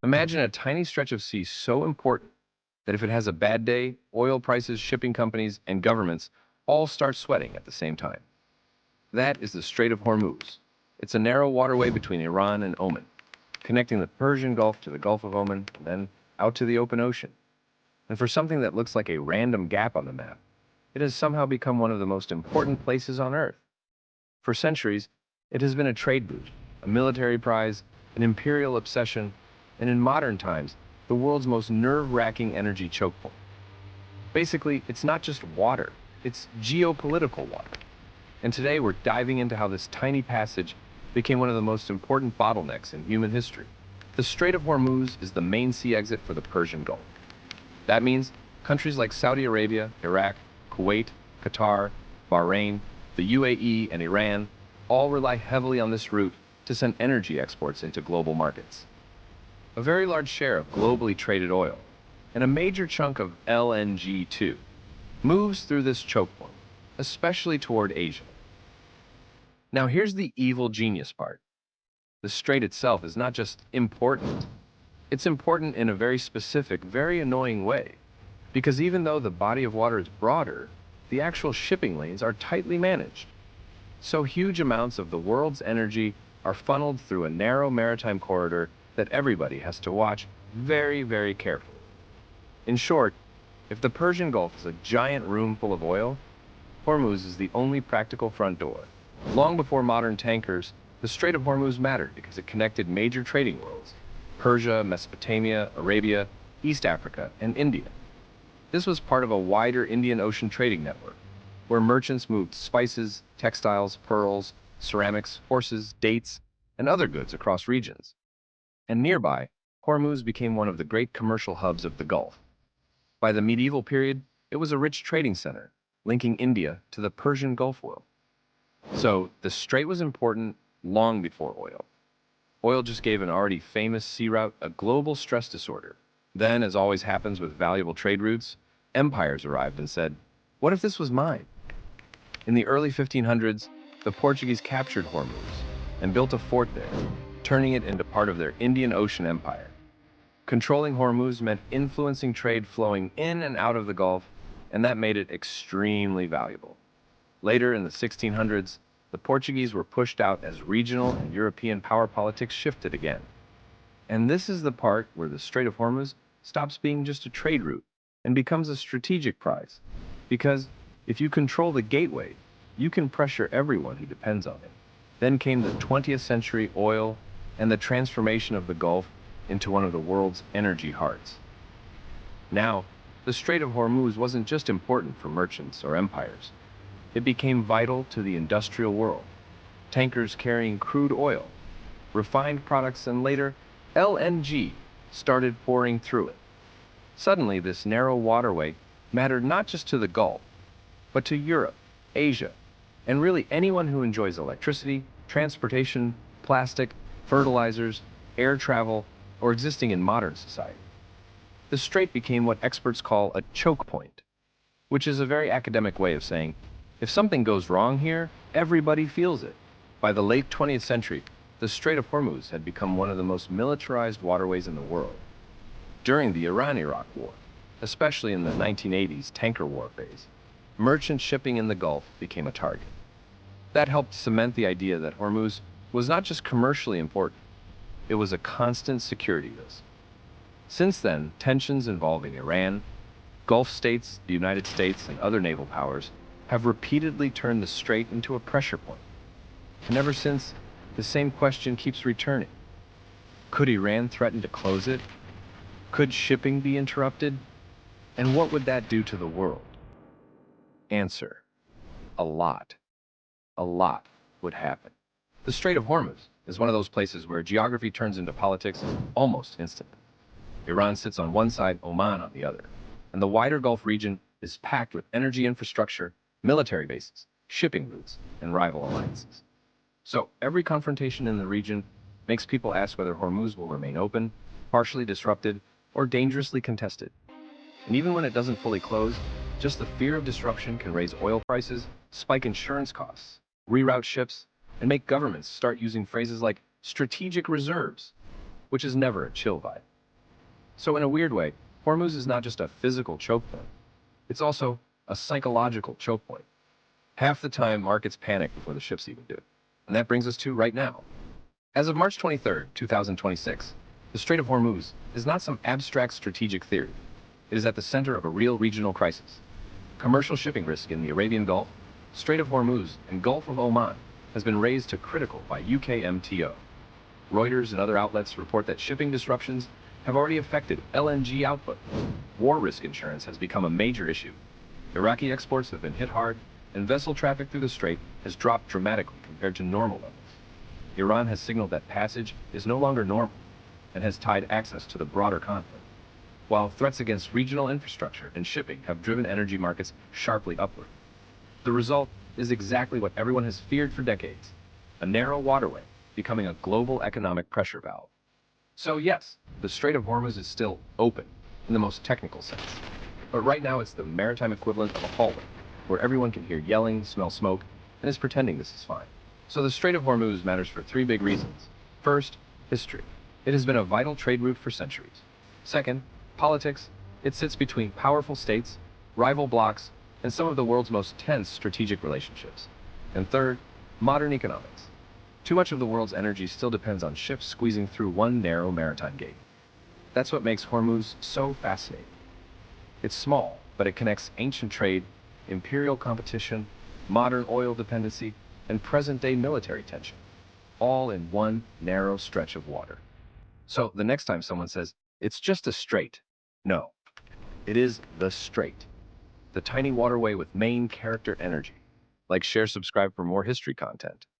Imagine a tiny stretch of sea so important that if it has a bad day, oil prices, shipping companies, and governments all start sweating at the same time. That is the Strait of Hormuz. It's a narrow waterway between Iran and Oman, connecting the Persian Gulf to the Gulf of Oman and then out to the open ocean. And for something that looks like a random gap on the map, it has somehow become one of the most important places on Earth. For centuries, it has been a trade route, a military prize, an imperial obsession, and in modern times, the world's most nerve-wracking energy choke point. Basically, it's not just water, it's geopolitical water. And today we're diving into how this tiny passage became one of the most important bottlenecks in human history. The Strait of Hormuz is the main sea exit for the Persian Gulf. That means countries like Saudi Arabia, Iraq, Kuwait, Qatar, Bahrain, the UAE, and Iran all rely heavily on this route to send energy exports into global markets. A very large share of globally traded oil, and a major chunk of LNG too, moves through this choke point, especially toward Asia. Now here's the evil genius part. The strait itself is not just important, it's important in a very specific, very annoying way. Because even though the body of water is broader, the actual shipping lanes are tightly managed. So huge amounts of the world's energy are funneled through a narrow maritime corridor that everybody has to watch very, very carefully. In short, if the Persian Gulf is a giant room full of oil, Hormuz is the only practical front door. Long before modern tankers, the Strait of Hormuz mattered because it connected major trading worlds: Persia, Mesopotamia, Arabia, East Africa, and India. This was part of a wider Indian Ocean trading network, where merchants moved spices, textiles, pearls, ceramics, horses, dates, and other goods across regions. And nearby, Hormuz became one of the great commercial hubs of the Gulf. By the medieval period, it was a rich trading center, linking India to the Persian Gulf world. So, the strait was important long before oil. Oil just gave an already famous sea route a global stress disorder. Then, as always happens with valuable trade routes, empires arrived and said, "What if this was mine?" In the early 1500s, the Portuguese captured Hormuz and built a fort there, turning it into part of their Indian Ocean Empire. Controlling Hormuz meant influencing trade flowing in and out of the Gulf, and that made it extremely valuable. Later, in the 1600s, the Portuguese were pushed out as regional and European power politics shifted again. And this is the part where the Strait of Hormuz stops being just a trade route and becomes a strategic prize. Because if you control the gateway, you can pressure everyone who depends on it. Then came the 20th century oil and the transformation of the Gulf into one of the world's energy hearts. Now, the Strait of Hormuz wasn't just important for merchants or empires. It became vital to the industrial world. Tankers carrying crude oil, refined products, and later LNG started pouring through it. Suddenly, this narrow waterway mattered not just to the Gulf, but to Europe, Asia, and really anyone who enjoys electricity, transportation, plastic, fertilizers, air travel, or existing in modern society. The strait became what experts call a choke point, which is a very academic way of saying, if something goes wrong here, everybody feels it. By the late 20th century, the Strait of Hormuz had become one of the most militarized waterways in the world. During the Iran-Iraq War, especially in the 1980s tanker war phase, merchant shipping in the Gulf became a target. That helped cement the idea that Hormuz was not just commercially important, it was a constant security risk. Since then, tensions involving Iran, Gulf states, the United States, and other naval powers have repeatedly turned the strait into a pressure point. And ever since, the same question keeps returning. Could Iran threaten to close it? Could shipping be interrupted? And what would that do to the world? Answer: a lot. A lot would happen. The Strait of Hormuz is one of those places where geography turns into politics almost instantly. Iran sits on one side, Oman on the other, and the wider Gulf region is packed with energy infrastructure, military bases, shipping routes, and rival alliances. So every confrontation in the region makes people ask whether Hormuz will remain open, partially disrupted, or dangerously contested. And even when it doesn't fully close, just the fear of disruption can raise oil prices, spike insurance costs, reroute ships, and make governments start using phrases like strategic reserves, which is never a chill vibe. So in a weird way, Hormuz is not just a physical choke point, it's also a psychological choke point. Half the time, markets panic before the ships even do. And that brings us to right now. As of March 23rd, 2026, the Strait of Hormuz is not some abstract strategic theory. It is at the center of a real regional crisis. Commercial shipping risk in the Arabian Gulf, Strait of Hormuz, and Gulf of Oman has been raised to critical by UKMTO. Reuters and other outlets report that shipping disruptions have already affected LNG output. War risk insurance has become a major issue. Iraqi exports have been hit hard, and vessel traffic through the strait has dropped dramatically compared to normal levels. Iran has signaled that passage is no longer normal and has tied access to the broader conflict, while threats against regional infrastructure and shipping have driven energy markets sharply upward. The result is exactly what everyone has feared for decades, a narrow waterway becoming a global economic pressure valve. So yes, the Strait of Hormuz is still open in the most technical sense, but right now it's the maritime equivalent of a hallway, where everyone can hear yelling, smell smoke, and is pretending this is fine. So the Strait of Hormuz matters for three big reasons. First, history. It has been a vital trade route for centuries. Second, politics. It sits between powerful states, rival blocs, and some of the world's most tense strategic relationships. And third, modern economics. Too much of the world's energy still depends on ships squeezing through one narrow maritime gate. That's what makes Hormuz so fascinating. It's small, but it connects ancient trade, imperial competition, modern oil dependency, and present-day military tension, all in one narrow stretch of water. So the next time someone says, it's just a strait, no, it is the strait, the tiny waterway with main character energy. Like, share, subscribe for more history content.